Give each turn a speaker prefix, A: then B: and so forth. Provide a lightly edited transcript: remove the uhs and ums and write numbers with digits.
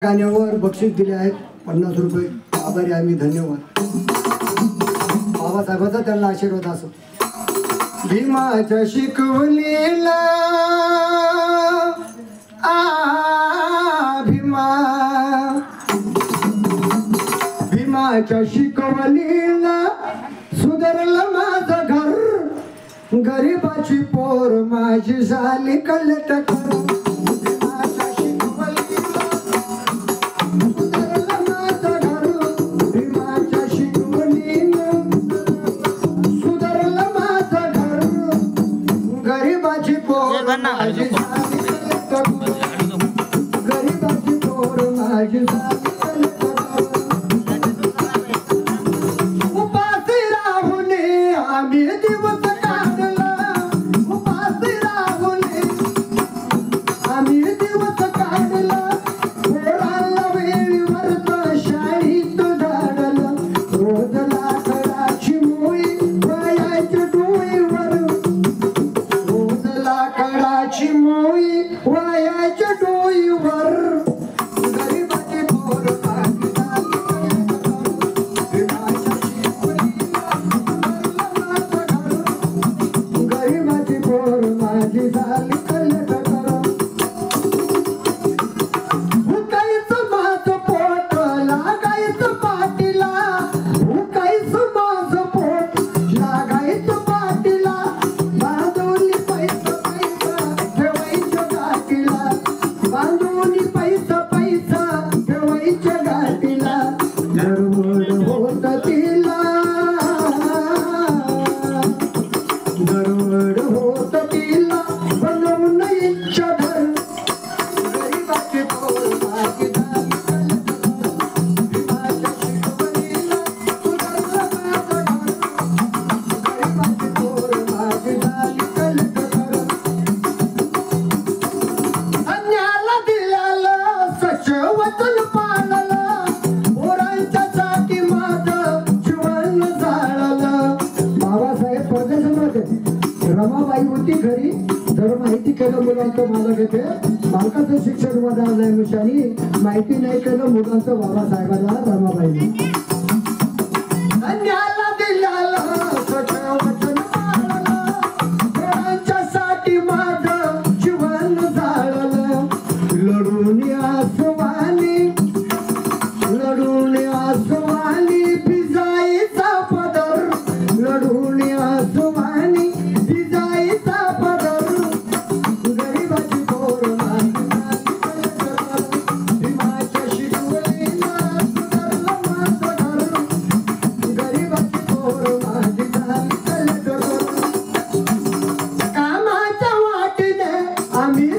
A: गाण्यावर बक्षीस दिले आहेत 50 रुपये. आभारी आम्ही, धन्यवाद. बाबासाहेबांचा त्यांना आशीर्वाद असो. भीमाच्या शिकवणीला भीमाच्या शिकवणीला सुधारलं माझं घर. गरीबाची पोर माझी झाली कलेक्टर. गरीबाची पोर माझी उपासी राहून आम्ही दिवस काढला. उपासी राहून आम्ही दिवस काढला. पोराला वेळीवर शाळेत धाडलं. रोज लाकडाची मोळी वयाच्या डोईवर. रोज लाकडाची मोळी वयाच्या डोईवर. गरीबाची पोर गरीबाची पोर माझी झाली कलेक्टर. हुकायचं माझं पोट लागायचं पाटीला. हुकायचं माझं पोट लागायचं पाटीला. बांधून पैसा पैसा ठेवायच्या गाठीला. बांधून पैसा पैसा ठेवायच्या गाठीला. गडबड होत तिला. गडबड होत तिला बनवून इच्छा धर. गरीबाची पोर माझी झाली भीमाच्या शिकवणीला सुधारलं माझं घर. गरीबाची पोर माझी झाली कलेक्टर. अन्याला दिलेलं सच वचन पाळलं. पोरांच्यासाठी माझं जीवन जाळलं. बाबासाहेब परदेशामध्ये रमाबाई होती घरी. जर माहिती केलं मुलांचं मला घेते. बालकाचं शिक्षण वधारलंय मुशानी. माहिती नाही केलं मुलांचं बाबासाहेबांना रमाबाईने. अन्याला दिलेलं सच वचन पाळलं. पोरांच्यासाठी माझं जीवन जाळलं. लढून आसवानी भिजाईचा पदर. लढून आसवानी भिजाईचा पदर. गरीबाची पोर माझी झाली कलेक्टर. भीमाच्या शिकवणीला सुधारलं माझं घर. गरीबाची पोर माझी झाली कलेक्टर. कामाच्या वाटेने आम्ही